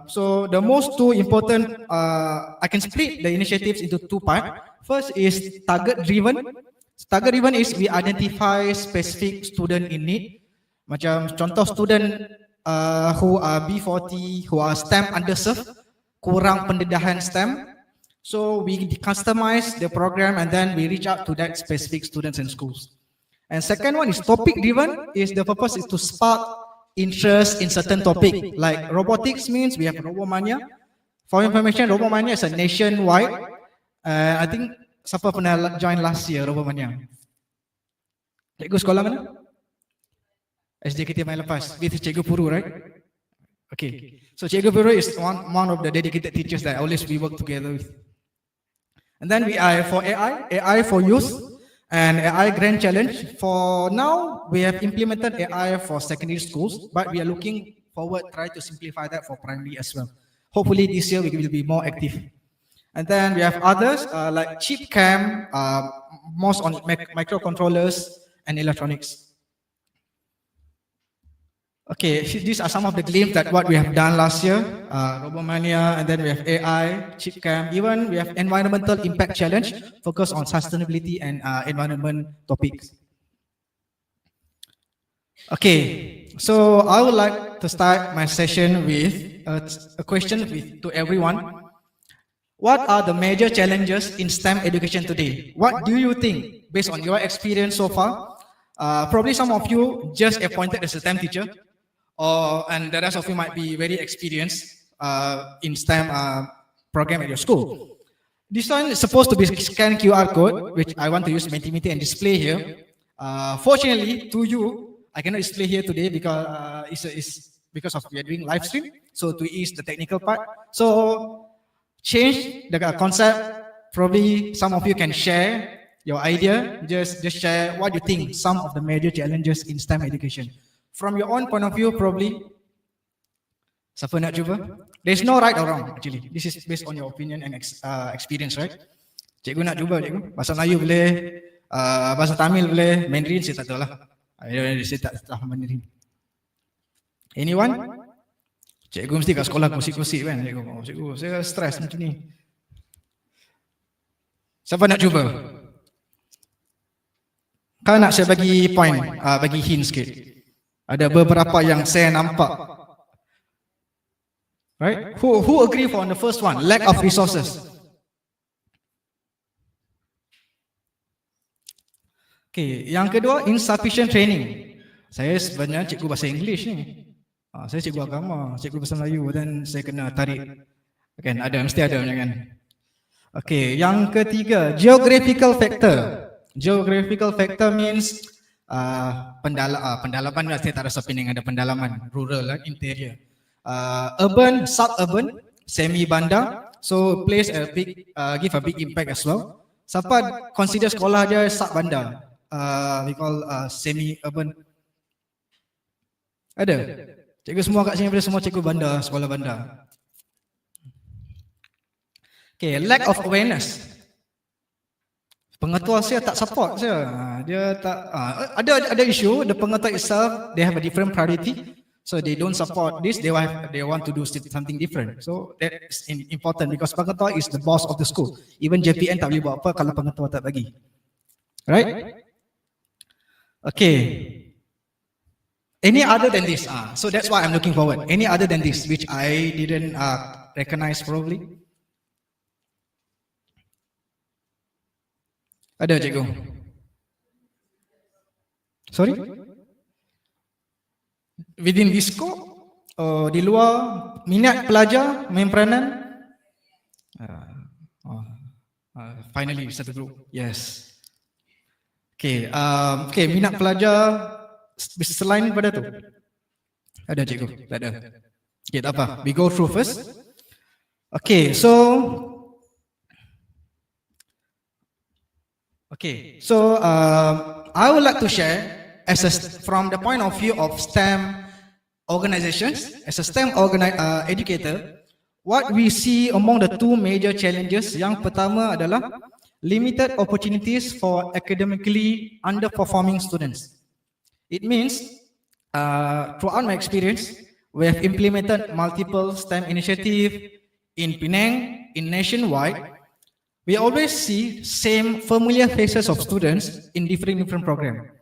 So the most two important, I can split the initiatives into two parts. First is target driven. Target driven is we identify specific student in need. Macam contoh student who are B40, who are STEM underserved, kurang pendedahan STEM. So we customize the program and then we reach out to that specific students and schools. And second one is topic driven. Is the purpose is to spark interest in certain topic. Like robotics means we have Robomania. For information, Robomania is a nationwide. I think siapa pernah join last year Robomania? Cikgu sekolah mana? SDKT main lepas with Cikgu Puru, right? Okay. So Cikgu Puru is one of the dedicated teachers that always we work together with. And then we are for AI for youth, and AI Grand Challenge. For now, we have implemented AI for secondary schools, but we are looking forward, try to simplify that for primary as well. Hopefully this year we will be more active. And then we have others like chip cam, most on microcontrollers and electronics. Okay, these are some of the glimpses that what we have done last year. Robomania, and then we have AI, chip cam. Even we have environmental impact challenge, focus on sustainability and environment topics. Okay, so I would like to start my session with a question to everyone. What are the major challenges in STEM education today? What do you think, based on your experience so far? Probably some of you just appointed as a STEM teacher, and the rest of you might be very experienced in STEM program at your school. This one is supposed to be scan QR code, which I want to use Mentimeter and display here. Fortunately, to you, I cannot display here today because it's because of we are doing live stream. So to ease the technical part, so change the concept. Probably some of you can share your idea. Just share what you think some of the major challenges in STEM education. From your own point of view, probably. Siapa nak cuba? There's no right or wrong actually. This is based on your opinion and experience, right? Cikgu nak cuba, cikgu. Bahasa Melayu boleh, bahasa Tamil boleh, Mandarin saya tak tahu lah. Saya tak tahu Mandarin. Anyone? Cikgu mesti kat sekolah kosik-kosik kan? Cikgu, saya stres macam ni. Siapa nak cuba? Kan nak saya bagi point, bagi hint sikit. Ada beberapa yang saya nampak. Right? Who agree for on the first one? Lack of resources. Okay, yang kedua insufficient training. Saya sebenarnya cikgu bahasa English ni. Saya cikgu agama, cikgu bahasa Melayu, dan saya kena tarik. Kan ada, mesti ada kan. Okay, yang ketiga geographical factor. Geographical factor means pendalaman. Saya tak rasa Penang ada pendalaman. Rural, interior. Urban, suburban, semi bandar. So plays a big, give a big impact as well. Siapa consider sekolah dia sub bandar? We call semi urban. Ada? Cikgu semua kat sini ada semua cikgu bandar, sekolah bandar. Okay, lack of awareness. Pengetua saya tak support saya. Dia tak ada issue. The pengetua itself, they have a different priority, so they don't support this. They want to do something different. So that is important because pengetua is the boss of the school. Even JPN tak boleh buat apa kalau pengetua tak bagi. Right? Okay. Any other than this? So that's why I'm looking forward. Any other than this, which I didn't recognize probably. Ada cikgu? Sorry? Within this scope? Di luar minat pelajar main peranan? Finally satu group. Yes. Okay. Okay, minat pelajar selain daripada tu? Ada cikgu? Tak ada. Okay, tak apa. We go through first. Okay, so I would like to share from the point of view of STEM organizations, as a STEM educator, what we see among the two major challenges. Yang pertama adalah limited opportunities for academically underperforming students. It means, throughout my experience, We have implemented multiple STEM initiatives in Penang, in nationwide. We always see same familiar faces of students in different programs,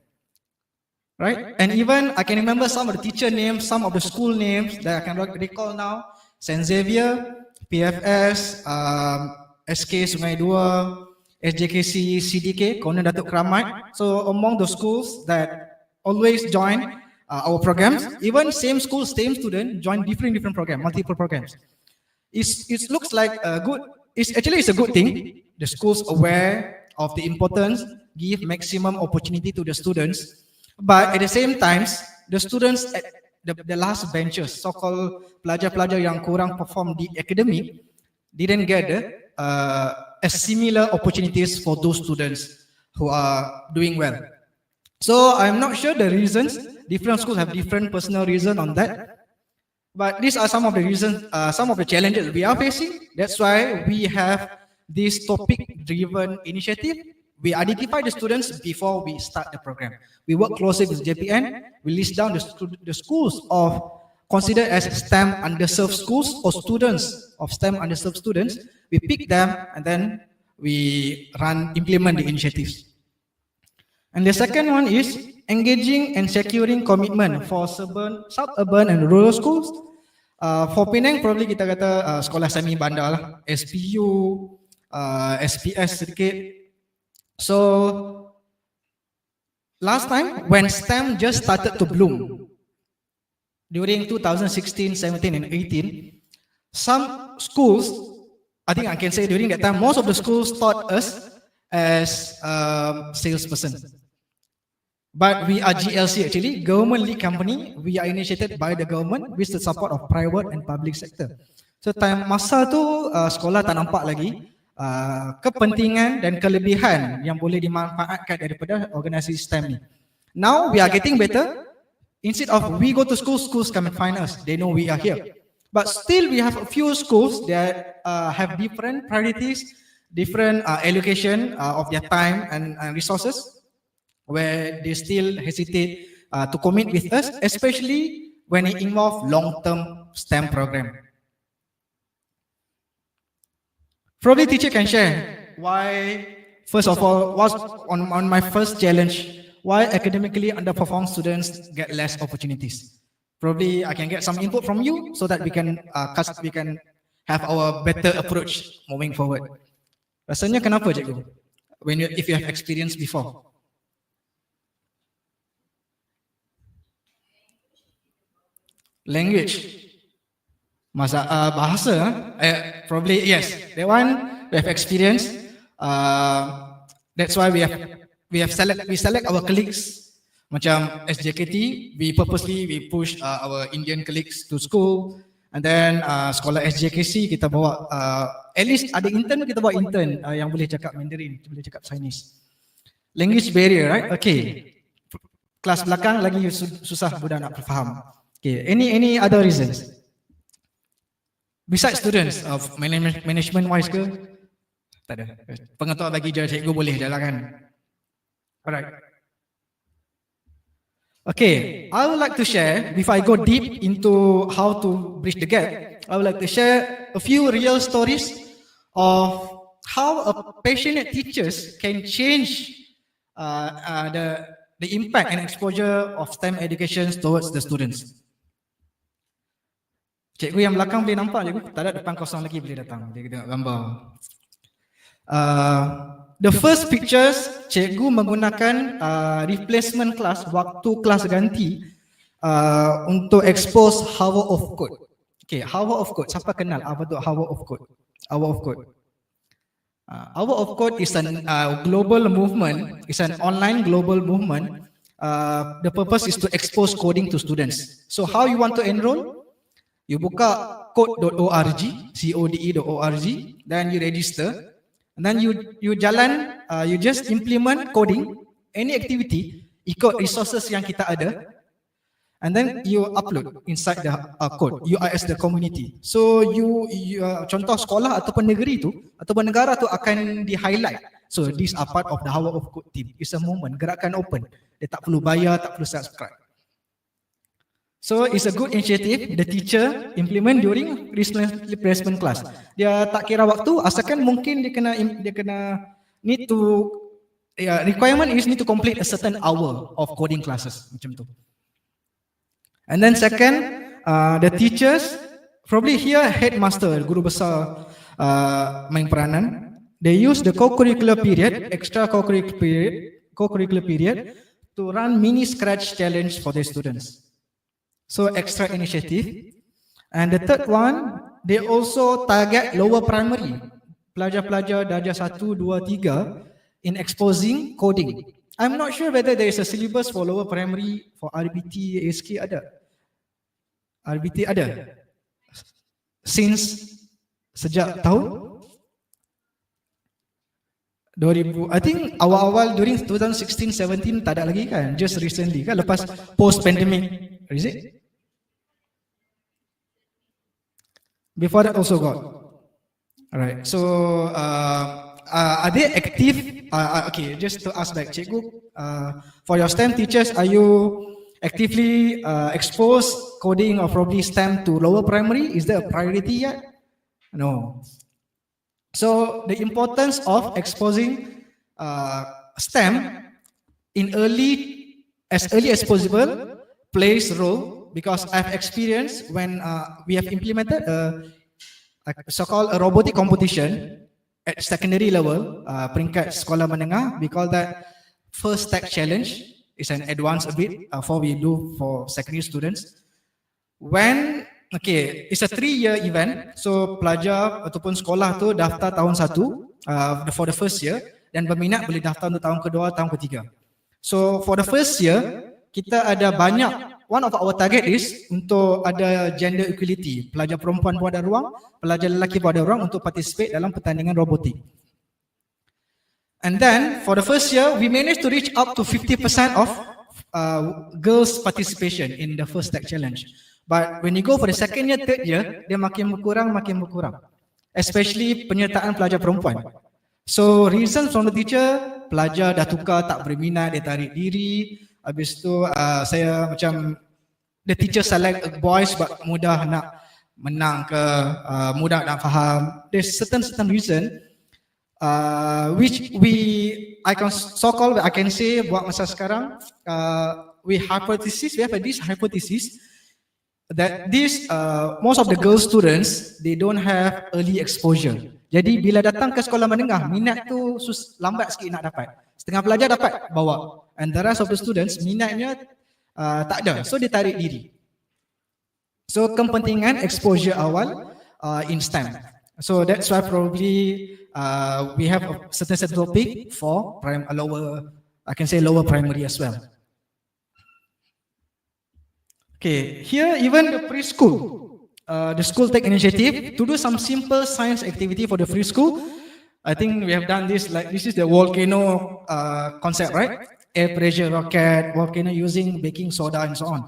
right? And even I can remember some of the teacher names, some of the school names that I can recall now: Saint Xavier, PFS, SK Sungai Dua, SJKC, CDK, Konon Datuk Keramat. So among the schools that always join our programs, even same school, same student join different programs, multiple programs. It looks like a good. It's a good thing. The schools aware of the importance, give maximum opportunity to the students, but at the same time, the students at the last benches, so-called pelajar-pelajar yang kurang perform di academic, didn't get a similar opportunities for those students who are doing well. So I'm not sure the reasons. Different schools have different personal reason on that. But these are some of the reasons, some of the challenges we are facing. That's why we have this topic-driven initiative. We identify the students before we start the program. We work closely with JPN. We list down the schools of considered as STEM underserved schools or students of STEM underserved students. We pick them and then we implement the initiatives. And the second one is engaging and securing commitment for suburban and rural schools. For Penang, probably kita kata sekolah semi bandar lah, SPU, SPS sedikit. So last time when STEM just started to bloom, during 2016, 17 and 18, some schools, I think I can say during that time, most of the schools taught us as salesperson. But we are GLC actually, government lead company. We are initiated by the government with the support of private and public sector. So time masa tu sekolah tak nampak lagi kepentingan dan kelebihan yang boleh dimanfaatkan daripada organisasi STEM ni. Now we are getting better. Instead of we go to school, schools come and find us. They know we are here. But still we have a few schools that have different priorities, different allocation of their time and resources, where they still hesitate to commit with us, especially when it involves long-term STEM program. Probably teacher can share why, first of all, was on my first challenge, why academically underperformed students get less opportunities. Probably I can get some input from you so that we can have our better approach moving forward. Rasanya kenapa cikgu? If you have experience before. Language, bahasa, probably yes. That one we have experience. That's why we select our colleagues. Macam SJKT, we purposely push our Indian colleagues to school, and then sekolah SJKC kita bawa at least ada intern, kita bawa intern yang boleh cakap Mandarin, boleh cakap Chinese. Language barrier, right? Okay. Kelas belakang lagi susah budak nak faham. Okay, any other reasons? Besides students of management wise ke? Tak ada. Pengetua bagi je cikgu boleh je lah kan. Alright. Okay, I would like to share, before I go deep into how to bridge the gap, I would like to share a few real stories of how a passionate teachers can change the impact and exposure of STEM education towards the students. Cikgu yang belakang boleh nampak cikgu? Tak ada, depan kosong lagi boleh datang. Dia tengok gambar. The first pictures, cikgu menggunakan replacement class, waktu kelas ganti untuk expose hour of code. Okay, hour of code. Siapa kenal apa tu hour of code? Hour of code. Hour of code is a global movement. It's an online global movement. The purpose is to expose coding to students. So how you want to enroll? You buka code.org, code.org, then you register, and then you jalan, you just implement coding, any activity, ikut resources yang kita ada, and then you upload inside the code. You are as the community. So you contoh sekolah ataupun negeri tu, ataupun negara tu akan di highlight. So these are part of the Hour of Code team. It's a movement, gerakan open. Dia tak perlu bayar, tak perlu subscribe. So it's a good initiative the teacher implement during replacement class. Dia tak kira waktu, asalkan mungkin dia kena need to requirement is need to complete a certain hour of coding classes macam tu. And then second, the teachers, probably here headmaster, guru besar main peranan. They use the co-curricular period, extra co-curricular period to run mini scratch challenge for their students. So extra initiative. And the third one, they also target lower primary, pelajar-pelajar darjah 1, 2, 3 in exposing coding. I'm not sure whether there is a syllabus for lower primary for RBT, ASK ada. RBT ada. Since sejak tahun 2000, I think awal-awal during 2016-17 tak ada lagi kan, just recently kan, lepas post-pandemic, is it? Before that also got. Alright, so are they active? Okay, just to ask back, Cikgu, for your STEM teachers, are you actively expose coding or probably STEM to lower primary? Is there a priority yet? No. So the importance of exposing STEM in as early as possible plays a role, because I've experienced when we have implemented a so-called a robotic competition at secondary level, peringkat sekolah menengah, we call that first stack challenge. It's an advanced a bit for we do for secondary students. When it's a 3-year event, so pelajar ataupun sekolah tu daftar tahun 1 for the first year, dan berminat boleh daftar untuk tahun kedua, tahun ketiga. So for the first year, kita ada banyak, one of our target is untuk ada gender equality. Pelajar perempuan pun ada ruang, pelajar lelaki pun ada ruang untuk participate dalam pertandingan robotik. And then for the first year, we managed to reach up to 50% of girls' participation in the first stack challenge. But when you go for the second year, third year, dia makin berkurang. Especially penyertaan pelajar perempuan. So reason from the teacher, pelajar dah tukar, tak berminat, dia tarik diri. Habis tu saya macam, the teacher select boys sebab mudah nak menang ke, mudah nak faham. There's certain reason which I can say buat masa sekarang, we have this hypothesis that most of the girl students, they don't have early exposure. Jadi bila datang ke sekolah menengah, minat tu lambat sikit nak dapat. Setengah pelajar dapat bawa, and the rest of the students minatnya tak ada, so dia tarik diri. So kepentingan exposure awal in STEM. So that's why probably we have a certain topic for lower primary as well. Okay, here even the preschool, the school take initiative to do some simple science activity for the preschool. I think we have done this, like this is the volcano concept, right? Air pressure rocket, volcano using baking soda and so on.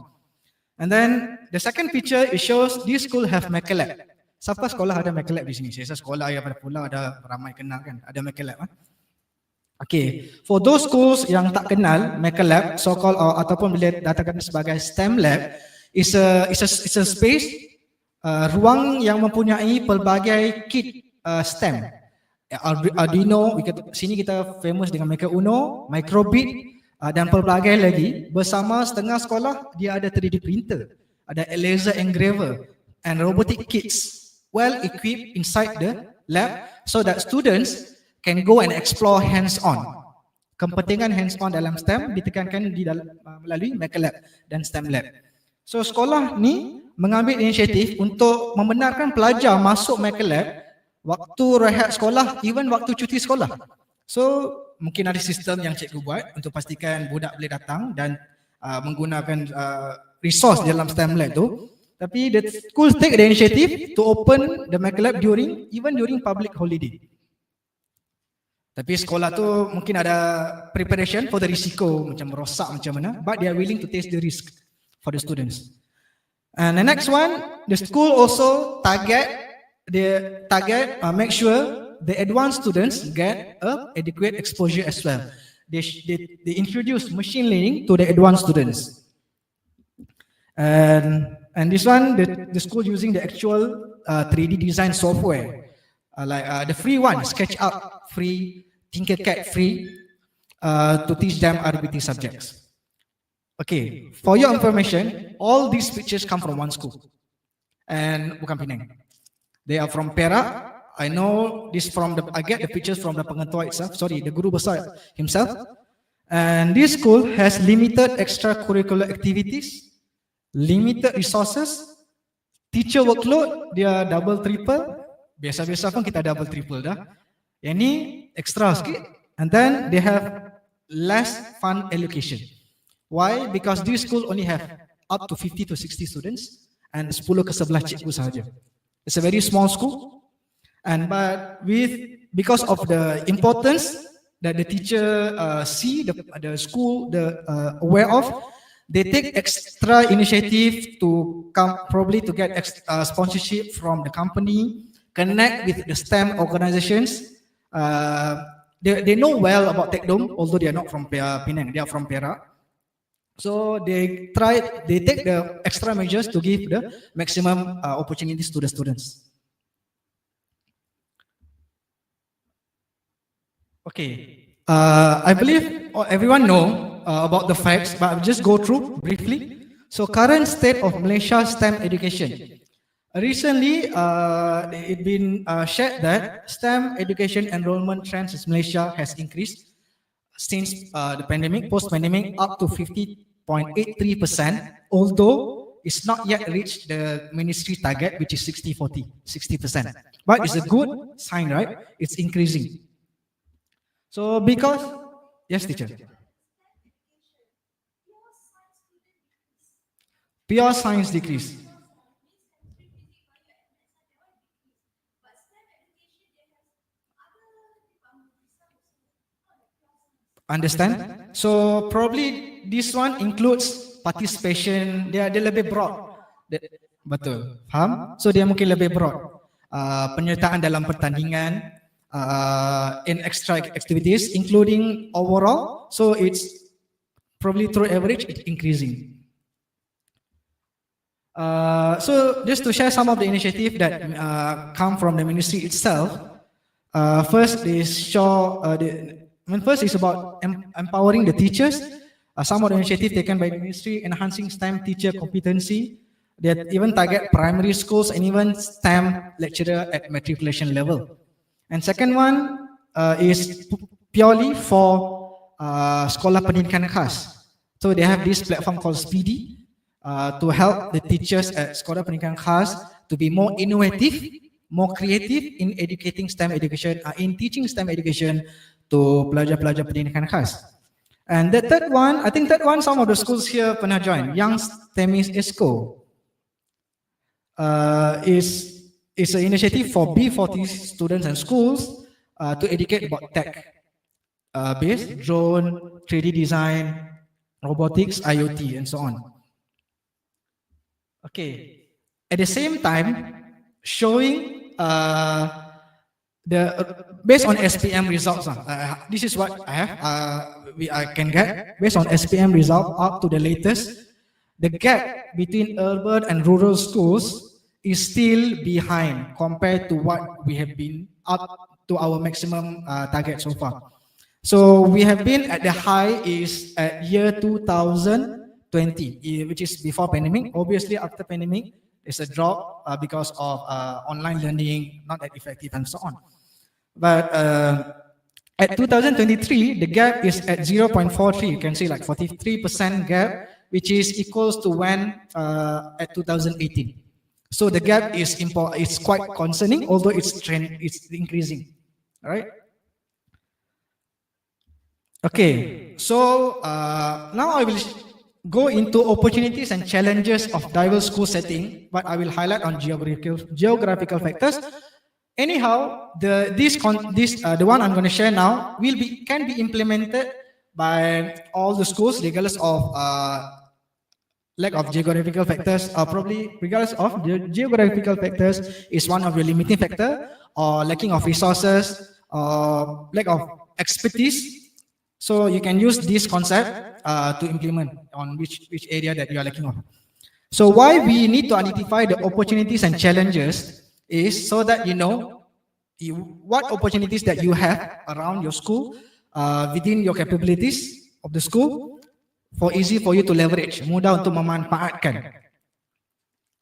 And then the second picture, it shows this school have mecha lab. Siapa sekolah ada mecha lab di sini? Saya sekolah yang pada pula ada ramai kenal kan, ada mecha lab. Okay, for those schools yang tak kenal mecha lab, so-called ataupun boleh datakan sebagai STEM lab, is a space, ruang yang mempunyai pelbagai kit STEM. Arduino, sini kita famous dengan Mecha Uno, Microbit dan pelbagai lagi. Bersama setengah sekolah, dia ada 3D printer, ada laser engraver and robotic kits well equipped inside the lab so that students can go and explore hands-on. Kepentingan hands-on dalam STEM ditekankan melalui Mecha Lab dan STEM Lab. So sekolah ni mengambil inisiatif untuk membenarkan pelajar masuk Mecha Lab waktu rehat sekolah, even waktu cuti sekolah. So mungkin ada sistem yang cikgu buat untuk pastikan budak boleh datang dan menggunakan resource dalam STEM lab tu. Tapi the school take the initiative to open the Mecha Lab during public holiday. Tapi sekolah tu mungkin ada preparation for the risiko, macam rosak macam mana, but they are willing to take the risk for the students. And the next one, the school also make sure the advanced students get adequate exposure as well. They introduce machine learning to the advanced students. And this one, the school using the actual 3D design software, like the free one, SketchUp free, Tinkercad free, to teach them RBT subjects. Okay, for your information, all these pictures come from one school, and bukan Penang. They are from Perak. I know this from I get the pictures from the pengetua itself. Sorry, the guru besar himself. And this school has limited extracurricular activities, limited resources, teacher workload dia double triple. Biasa-biasa pun kita double triple dah. Yang ni extra sikit. And then they have less fund allocation. Why? Because this school only have up to 50 to 60 students and 10 ke 11 cikgu sahaja. It's a very small school. And because of the importance that the teacher see, the school aware of, they take extra initiative to probably to get sponsorship from the company, connect with the STEM organizations. They know well about Tekdom, although they are not from Penang, they are from Perak. So they take the extra measures to give the maximum opportunities to the students. Okay, I believe everyone know about the facts, but I'll just go through briefly. So current state of Malaysia's STEM education. Recently, it been shared that STEM education enrollment trends in Malaysia has increased since the pandemic, post-pandemic, up to 50.83%, although it's not yet reached the ministry target, which is 60-40, 60%. But it's a good sign, right? It's increasing. So because, yes, teacher. Pure science decrease. Understand? So probably this one includes participation. Dia lebih broad. Betul. Faham? So dia mungkin lebih broad. Penyertaan dalam pertandingan, in extra activities, including overall. So it's probably through average, it's increasing. So just to share some of the initiatives that come from the ministry itself. First is first is about empowering the teachers. Some of the initiatives taken by the ministry, enhancing STEM teacher competency. They even target primary schools and even STEM lecturer at matriculation level. And second one is purely for sekolah pendidikan khas. So they have this platform called Speedy to help the teachers at sekolah pendidikan khas to be more innovative, more creative in educating STEM education, in teaching STEM education to pelajar-pelajar pendidikan khas. And the third one, I think some of the schools here pernah join, Young STEMIS ESCO. Is an initiative for B40 students and schools to educate about tech, based drone, 3D design, robotics, IoT, and so on. Okay, at the same time, showing based on SPM results. This is what I have. I can get based on SPM result up to the latest. The gap between urban and rural schools is still behind compared to what we have been up to our maximum target so far. So we have been at the high is at year 2020, which is before pandemic. Obviously, after pandemic, there's a drop because of online learning, not that effective and so on. But at 2023, the gap is at 0.43. You can see like 43% gap, which is equals to when at 2018. So the gap is quite concerning, although it's increasing. All right. Okay. So now I will go into opportunities and challenges of diverse school setting, but I will highlight on geographical factors. Anyhow, the one I'm going to share now can be implemented by all the schools regardless of lack of geographical factors, probably regardless of the geographical factors is one of the limiting factor, or lacking of resources, or lack of expertise. So you can use this concept to implement on which area that you are lacking of. So why we need to identify the opportunities and challenges is so that you know what opportunities that you have around your school, within your capabilities of the school, for easy for you to leverage, mudah untuk memanfaatkan.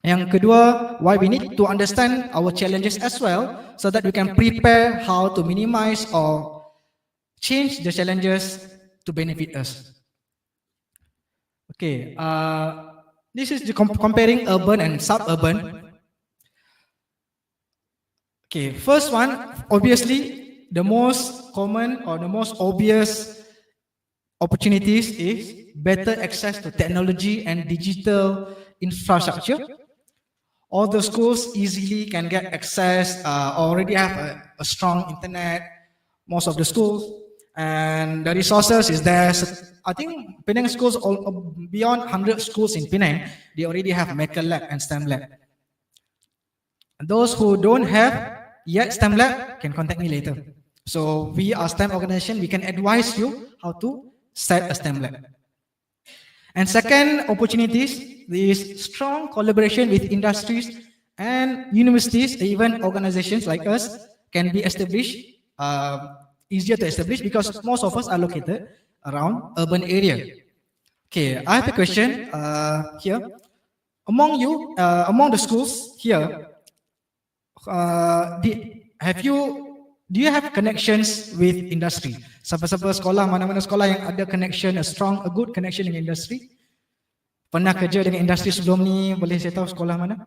Yang kedua, why we need to understand our challenges as well, so that we can prepare how to minimize or change the challenges to benefit us. Okay, this is the comparing urban and suburban. Okay, first one, obviously, the most common or the most obvious opportunities is better access to technology and digital infrastructure. All the schools easily can get access, already have a strong internet, most of the schools, and the resources is there. So I think Penang schools, beyond 100 schools in Penang, they already have Medical Lab and STEM Lab. Those who don't have yet STEM Lab can contact me later. So we are STEM organization, we can advise you how to set a STEM Lab. And second opportunities is strong collaboration with industries and universities, even organizations like us can be established, easier to establish because most of us are located around urban area. Okay, I have a question here. Among you, among the schools here, do you have connections with industry? Siapa-siapa sekolah, mana-mana sekolah yang ada connection, a good connection dengan industry? Pernah kerja dengan industri sebelum ni? Boleh saya tahu sekolah mana?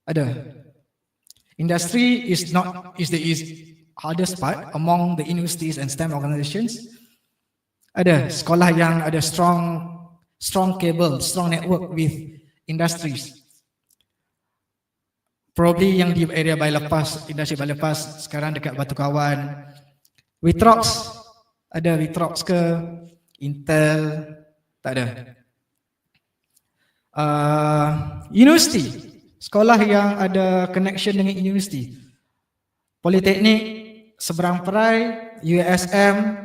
Ada. Industry is the hardest part among the universities and STEM organizations. Ada sekolah yang ada strong cable, strong network with industries. Probably yang di area Bylepas, industri Bylepas, sekarang dekat Batu Kawan. Witrox, ada Witrox ke? Intel, tak ada. University, sekolah yang ada connection dengan university. Politeknik, Seberang Perai, USM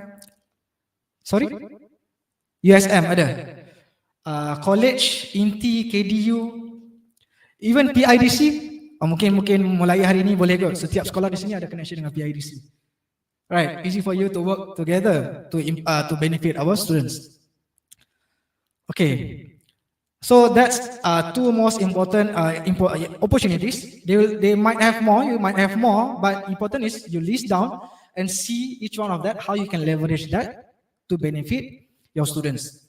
ada. College, Inti, KDU, even PIDC. Mungkin mulai hari ini boleh kot. Setiap sekolah di sini ada connection dengan PIDC. Right, easy for you to work together to benefit our students. Okay, so that's two most important opportunities. They might have more, you might have more, but important is you list down and see each one of that, how you can leverage that to benefit your students.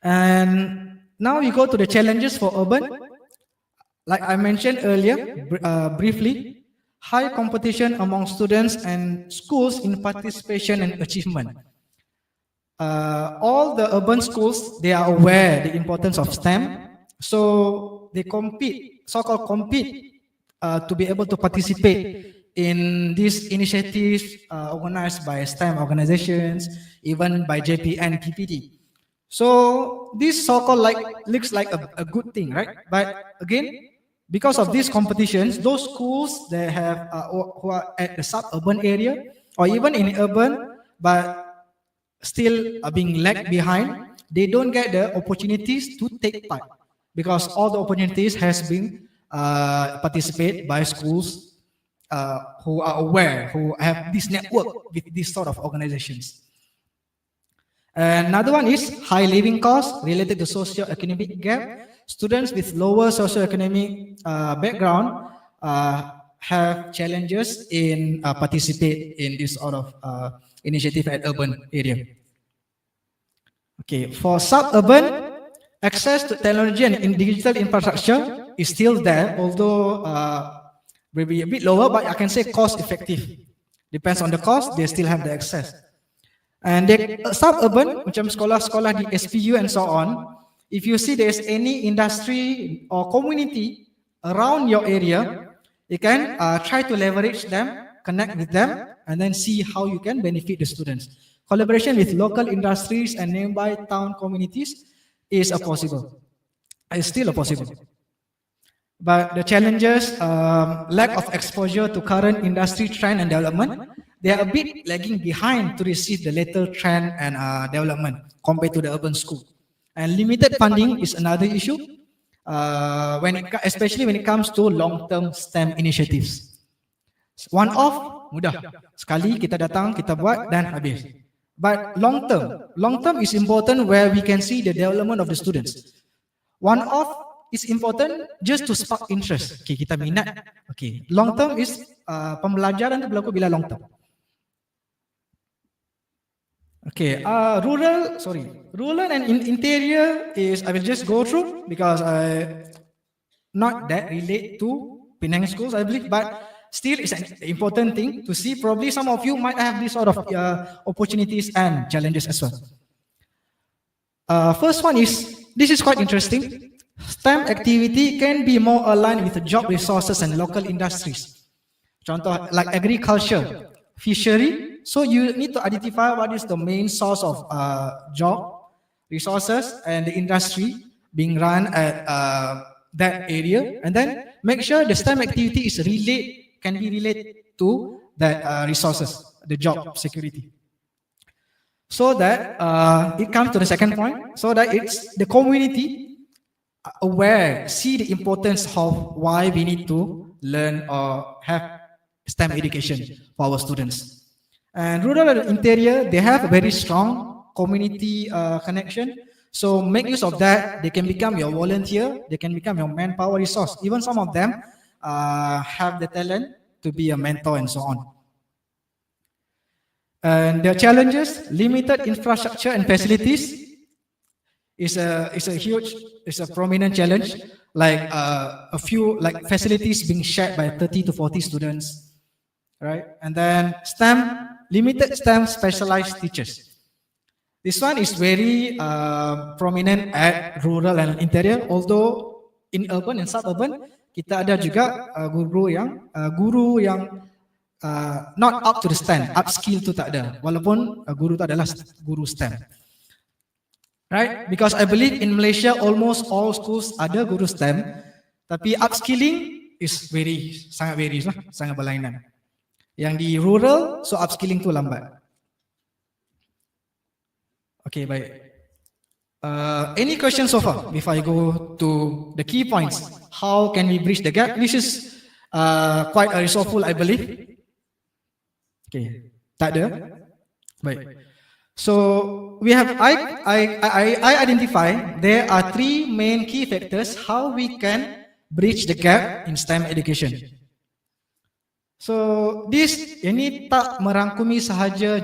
And now we go to the challenges for urban. Like I mentioned earlier, briefly, high competition among students and schools in participation and achievement. All the urban schools, they are aware the importance of STEM, so they so-called compete to be able to participate in these initiatives organized by STEM organizations, even by JP and PPD. So this so-called looks like a good thing, right? But again, because of these competitions, those schools that have who are at the suburban area or even in urban but still are being lagged behind, they don't get the opportunities to take part because all the opportunities has been participated by schools who are aware, who have this network with this sort of organizations. Another one is high living costs related to socio-economic gap. Students with lower socio-economic background have challenges in participate in this sort of initiative at urban area. Okay, for suburban, access to technology and in digital infrastructure is still there, although maybe a bit lower, but I can say cost effective. Depends on the cost, they still have the access. And the suburban, macam sekolah-sekolah di SPU and so on, if you see there's any industry or community around your area, you can try to leverage them, connect with them, and then see how you can benefit the students. Collaboration with local industries and nearby town communities is still a possible. But the challenges, lack of exposure to current industry trend and development, they are a bit lagging behind to receive the latest trend and development compared to the urban school. And limited funding is another issue, especially when it comes to long-term STEM initiatives. One off, mudah. Sekali kita datang, kita buat dan habis. But long term is important where we can see the development of the students. One off is important just to spark interest. Okay, kita minat. Okay, long term is pembelajaran tu berlaku bila long term. Okay, rural and interior is, I will just go through because I not that relate to Penang schools, I believe, but still it's an important thing to see. Probably some of you might have this sort of opportunities and challenges as well. First one is, this is quite interesting. STEM activity can be more aligned with the job resources and local industries. Contoh, like agriculture, fishery. So you need to identify what is the main source of job, resources, and the industry being run at that area, and then make sure the STEM activity can be related to that resources, the job security. So that it comes to the second point, so that it's the community aware, see the importance of why we need to learn or have STEM education for our students. And rural and interior, they have a very strong community connection. So make use of that. They can become your volunteer. They can become your manpower resource. Even some of them have the talent to be a mentor and so on. And the challenges, limited infrastructure and facilities is a prominent challenge. Like a few facilities being shared by 30 to 40 students, right? And then limited STEM specialized teachers. This one is very prominent at rural and interior, although in urban and suburban, kita ada juga guru yang not up to the stand, upskill tu tak ada, walaupun guru tu adalah guru STEM. Right? Because I believe in Malaysia, almost all schools ada guru STEM, tapi upskilling is sangat varies lah, sangat berlainan. Yang di rural, so upskilling tu lambat. Okay, baik. Any questions so far before I go to the key points? How can we bridge the gap? This is quite resourceful, I believe. Okay, tak ada. Baik. So we have I identify there are three main key factors how we can bridge the gap in STEM education. So ini tak merangkumi sahaja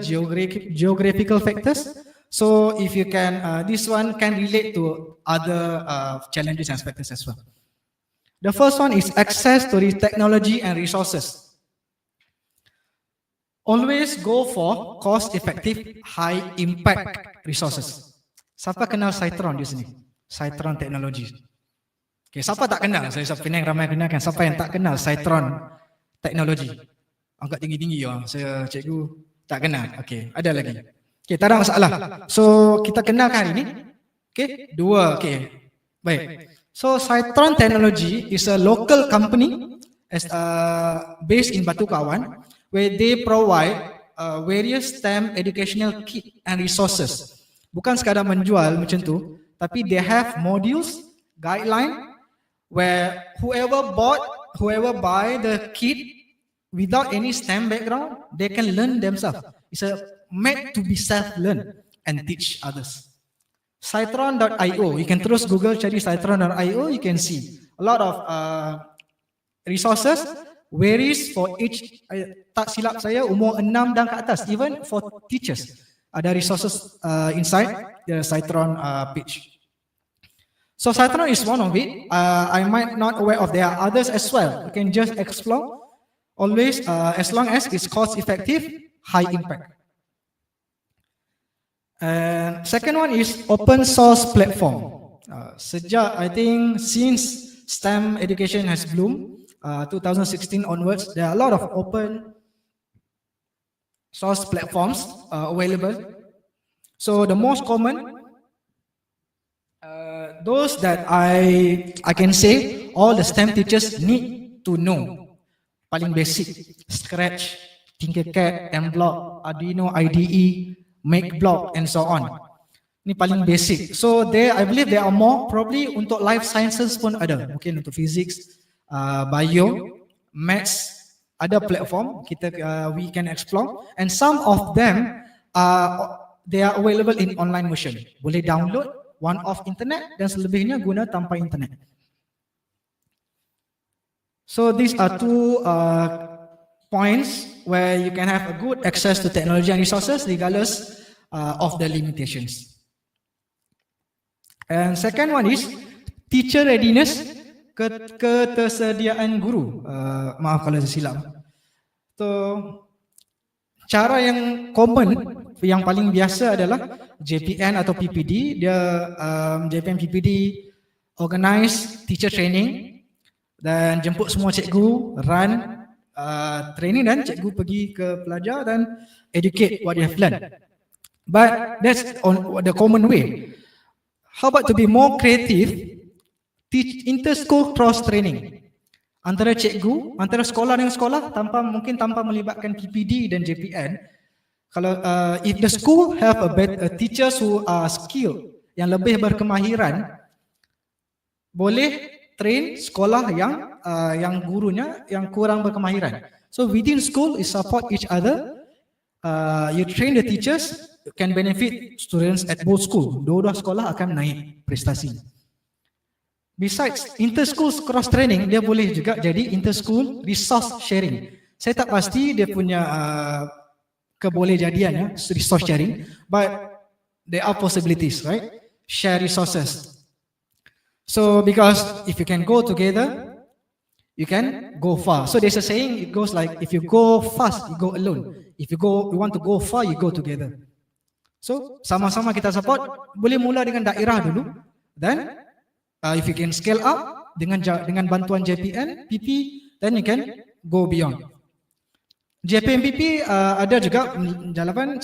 geographical factors. So if you can, this one can relate to other challenges and factors as well. The first one is access to the technology and resources. Always go for cost-effective, high-impact resources. Siapa kenal Cytron di sini? Cytron Technology. Okay, siapa tak kenal? Saya Penang ramai kenal kan. Siapa yang tak kenal Cytron Technology? Angkat tinggi-tinggi ya. Saya cikgu tak kenal. Okay, ada lagi. Okay, tak ada masalah. So kita kenalkan hari ini. Okay, dua. Okay, baik. So Cytron Technology is a local company based in Batu Kawan, where they provide various STEM educational kit and resources. Bukan sekadar menjual macam tu, tapi they have modules, guideline, where whoever buy the kit without any STEM background, they can learn themselves. It's meant to be self-learn and teach others. Cytron.io, you can terus Google cari Cytron.io, you can see a lot of resources, varies for each, tak silap saya umur 6 dan ke atas, even for teachers. Ada resources inside the Cytron page. So Cytron is one of it. I might not aware of, there are others as well. You can just explore. Always, as long as it's cost-effective, high impact. And second one is open source platform. Sejak, I think, since STEM education has bloomed, 2016 onwards, there are a lot of open source platforms available. So the most common, those that I can say all the STEM teachers need to know. Paling basic, Scratch, Tinkercad, Mblock, Arduino, IDE, MakeBlock, and so on. Ni paling basic. So there, I believe there are more. Probably untuk life sciences pun ada. Mungkin untuk physics, bio, maths, ada platform kita we can explore. And some of them they are available in online version. Boleh download one off internet dan selebihnya guna tanpa internet. So these are two points where you can have a good access to technology and resources regardless of the limitations. And second one is teacher readiness, ketersediaan guru. Maaf kalau saya silap. So cara yang common, yang paling biasa adalah JPN atau PPD. Dia JPN PPD organize teacher training dan jemput semua cikgu, run training dan cikgu pergi ke pelajar dan educate what they have learned. But that's on the common way. How about to be more creative? Teach inter-school cross training antara cikgu, antara sekolah dengan sekolah mungkin tanpa melibatkan PPD dan JPN. Kalau if the school have a teachers who are skilled, yang lebih berkemahiran, boleh train sekolah yang gurunya yang kurang berkemahiran. So within school, is support each other. You train the teachers, can benefit students at both school. Dua-dua sekolah akan naik prestasi. Besides inter-school cross training, dia boleh juga jadi inter-school resource sharing. Saya tak pasti dia punya kebolehjadian ya, resource sharing, but there are possibilities, right? Share resources. So because if you can go together, you can go far. So there's a saying, it goes like, if you go fast, you go alone. If you want to go far, you go together. So sama-sama kita support, boleh mula dengan daerah dulu, dan if you can scale up dengan bantuan JPN, PP, then you can go beyond. JPN PP ada juga jalapan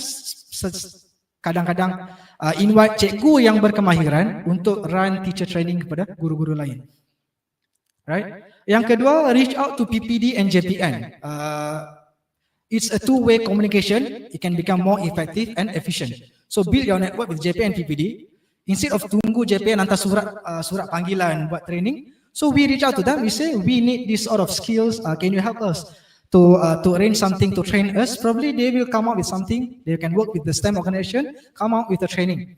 kadang-kadang invite cikgu yang berkemahiran untuk run teacher training kepada guru-guru lain. Right? Yang kedua, reach out to PPD and JPN. It's a two-way communication. It can become more effective and efficient. So build your network with JPN and PPD. Instead of tunggu JPN hantar surat panggilan buat training, so we reach out to them. We say we need this sort of skills. Can you help us to arrange something to train us? Probably they will come up with something. They can work with the STEM organization, come up with the training.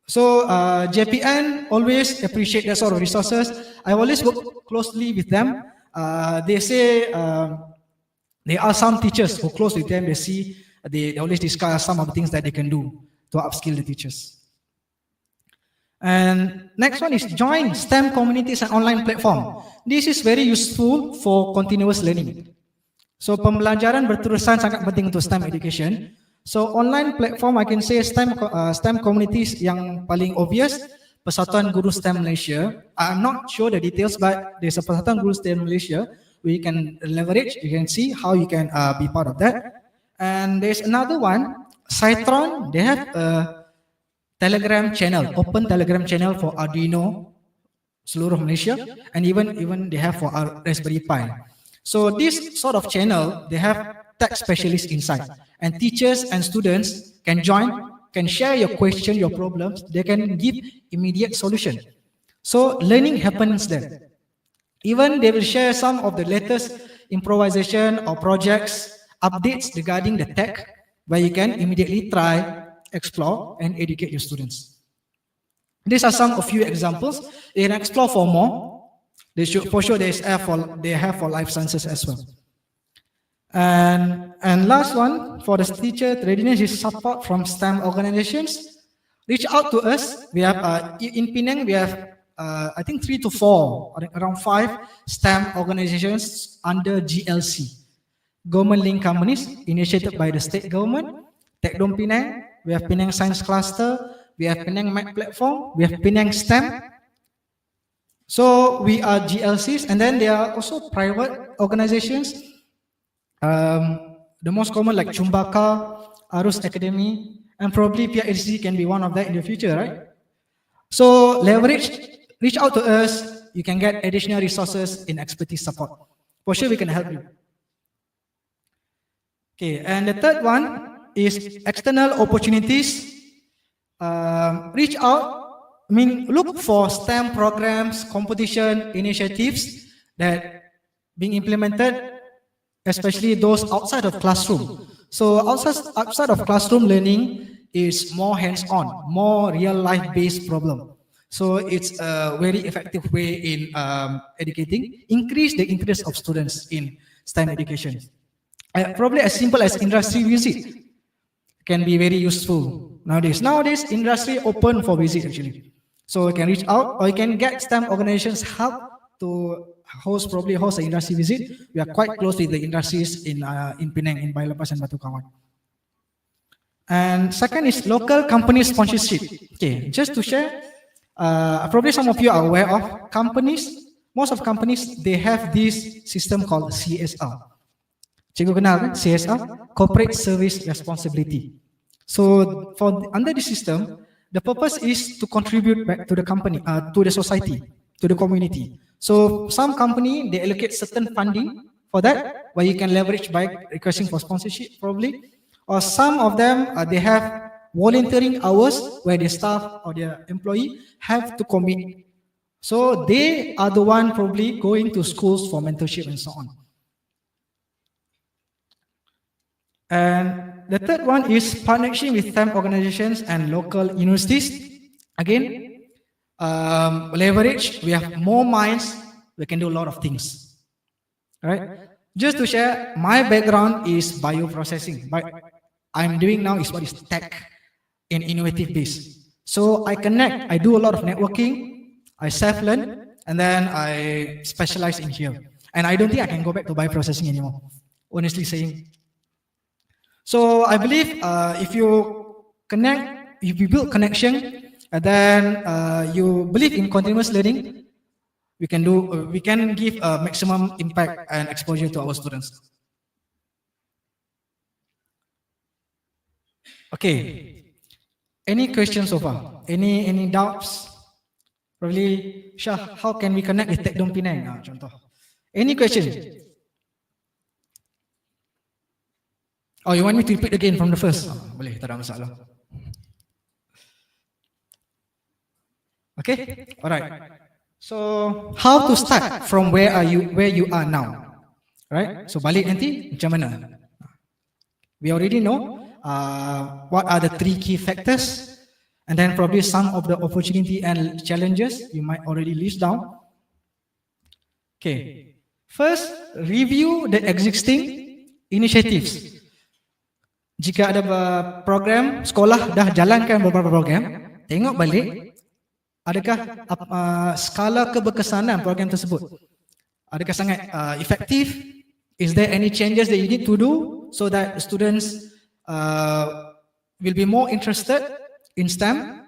So JPN always appreciate that sort of resources. I always work closely with them. They say there are some teachers who close with them. They always discuss some of the things that they can do to upskill the teachers. And next one is join STEM communities and online platform. This is very useful for continuous learning. So pembelajaran berterusan sangat penting untuk STEM education. So online platform, I can say STEM communities yang paling obvious, Persatuan Guru STEM Malaysia. I'm not sure the details, but there's a Persatuan Guru STEM Malaysia we can leverage. You can see how you can be part of that. And there's another one, Cytron. They have a Telegram channel, open Telegram channel for Arduino seluruh Malaysia, and even they have for our Raspberry Pi. So this sort of channel, they have tech specialists inside, and teachers and students can join, can share your question, your problems. They can give immediate solution. So learning happens there. Even they will share some of the latest improvisation or projects, updates regarding the tech, where you can immediately try, explore, and educate your students. These are some of few examples. You can explore for more. For sure they have for life sciences as well. And last one, for the teacher readiness is support from STEM organizations. Reach out to us. We have in Penang, we have I think 3 to 4, around 5 STEM organizations under GLC, government linked companies initiated by the state government. Tekdom Penang, we have Penang Science Cluster, we have Penang Math Platform, we have Penang STEM. So we are GLCs, and then there are also private organizations. The most common like Chumbaka, Arus Academy, and probably PhD can be one of that in the future, right? So reach out to us. You can get additional resources in expertise support. For sure, we can help you. Okay, and the third one is external opportunities. reach out. I mean, look for STEM programs, competition, initiatives that being implemented, especially those outside of classroom. So outside of classroom learning is more hands-on, more real-life based problem. So it's a very effective way in educating, increase the interest of students in STEM education. Probably as simple as industry visit can be very useful nowadays. Nowadays, industry open for visit actually. So you can reach out or you can get STEM organizations help to probably host an industry visit. We are quite close with the industries in Penang, in Bailapas and Batu Kawan. And second is local company sponsorship. Okay, just to share, probably some of you are aware of companies. Most of companies, they have this system called CSR. Cikgu kenal kan? CSR, Corporate Service Responsibility. So under the system, the purpose is to contribute back to the company, to the society, to the community. So some company, they allocate certain funding for that, where you can leverage by requesting for sponsorship probably. Or some of them, they have volunteering hours where the staff or their employee have to commit. So they are the one probably going to schools for mentorship and so on. And the third one is partnership with STEM organizations and local universities. Again, leverage, we have more minds, we can do a lot of things. Right? Just to share, my background is bioprocessing. But I'm doing now is what is tech and innovative base. So I connect, I do a lot of networking, I self-learn, and then I specialize in here. And I don't think I can go back to bioprocessing anymore, honestly saying. So I believe if you connect, if you build connection, and then you believe in continuous learning, we can give maximum impact and exposure to our students. Okay. Any questions so far? Any doubts? Probably, Shah, how can we connect with Tekdom Penang? Contoh. Any question? Oh, you want me to repeat again from the first? Boleh, tak ada masalah. Okay, alright. So, how to start from where you are now? Right? So balik nanti macam mana? We already know what are the 3 key factors, and then probably some of the opportunity and challenges you might already list down. Okay. First, review the existing initiatives. Jika ada program, sekolah dah jalankan beberapa program, tengok balik, adakah skala keberkesanan program tersebut? Adakah sangat efektif? Is there any changes that you need to do so that students will be more interested in STEM?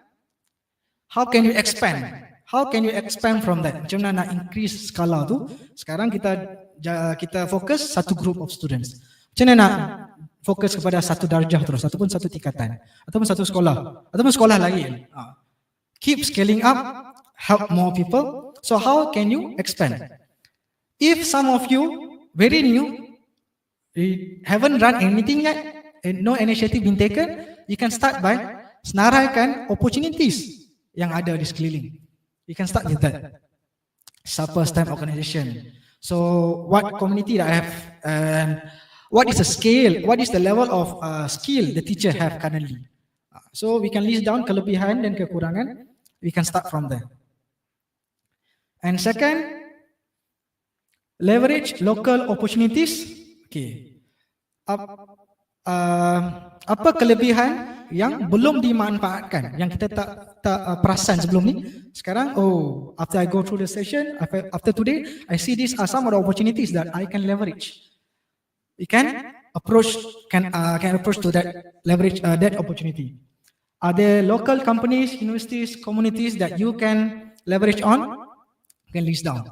How can you expand? How can you expand from that? Macam mana nak increase skala tu? Sekarang kita fokus satu group of students. Macam mana nak fokus kepada satu darjah terus, ataupun satu tingkatan, ataupun satu sekolah, ataupun sekolah lain. Keep scaling up, help more people. So how can you expand? If some of you very new, you haven't run anything yet, and no initiative been taken, you can start by senaraikan opportunities yang ada di sekeliling. You can start with that. Supper STEM organization. So what community that I have, and what is the scale, what is the level of skill the teacher have currently. So we can list down kelebihan dan kekurangan. We can start from there. And second, leverage local opportunities. Okay. Apa kelebihan yang belum dimanfaatkan, yang kita tak perasan sebelum ni? Sekarang, after I go through the session, after today, I see these are some of the opportunities that I can leverage. We can approach to that, leverage that opportunity. Are there local companies, universities, communities that you can leverage on? You can list down.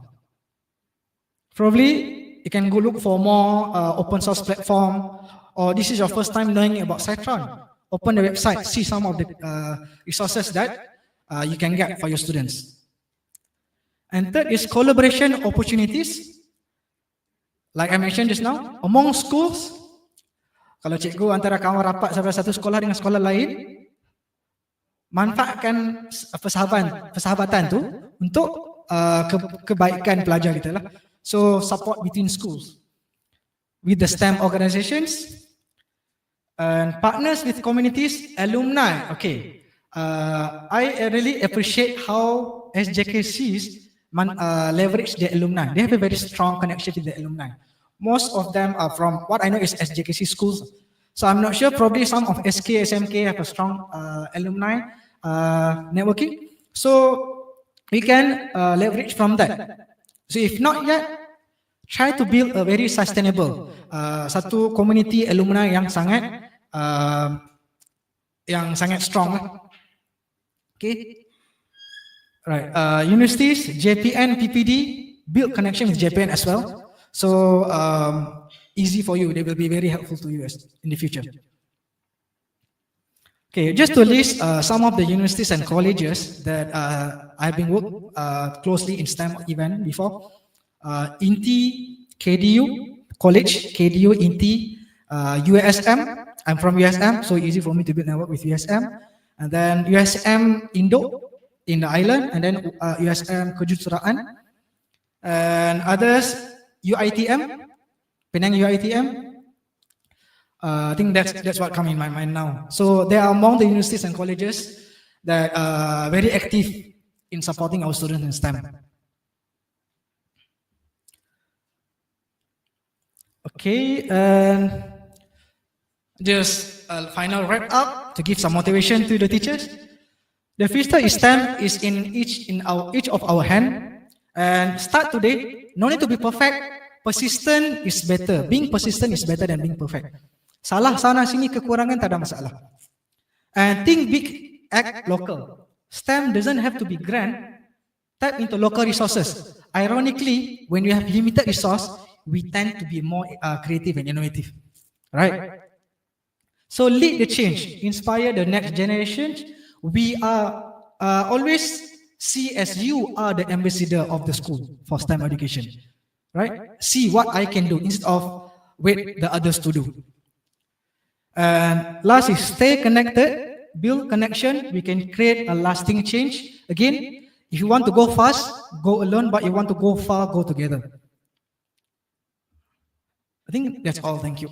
Probably you can go look for more open source platform, or this is your first time learning about Citron. Open the website, see some of the resources that you can get for your students. And third is collaboration opportunities. Like I mentioned just now, among schools, kalau cikgu antara kawan rapat sampai satu sekolah dengan sekolah lain, manfaatkan persahabatan tu untuk kebaikan pelajar kita lah. So support between schools with the STEM organizations and partners with communities, alumni. Okay, I really appreciate how SJKCs leverage their alumni. They have a very strong connection with the alumni. Most of them are from what I know is SJKC schools. So I'm not sure, probably some of SK, SMK have a strong alumni networking. So we can leverage from that. So if not yet, try to build a very sustainable satu community alumni yang sangat strong. Okay. Right. Universities, JPN, PPD, build connection with JPN as well. So easy for you. They will be very helpful to you in the future. Okay, just to list some of the universities and colleges that I've been worked closely in STEM event before. INTI, KDU, College, KDU, INTI, USM. I'm from USM, so easy for me to build network with USM. And then USM Indo in the island, and then USM Kejuruteraan. And others, UITM, Penang UITM. I think that's what comes in my mind now. So they are among the universities and colleges that are very active in supporting our students in STEM. Okay, and just a final wrap up to give some motivation to the teachers. The future is STEM is in each of our hand, and start today. No need to be perfect. Persistent is better. Being persistent is better than being perfect. Salah sana sini kekurangan tak ada masalah. And think big, act local. STEM doesn't have to be grand. Tap into local resources. Ironically, when we have limited resource, we tend to be more creative and innovative. Right? So lead the change, inspire the next generation. We are always see as you are the ambassador of the school for STEM education. Right? See what I can do instead of wait the others to do. And last is stay connected, build connection. We can create a lasting change. Again, if you want to go fast, go alone, but you want to go far, go together. I think that's all. Thank you.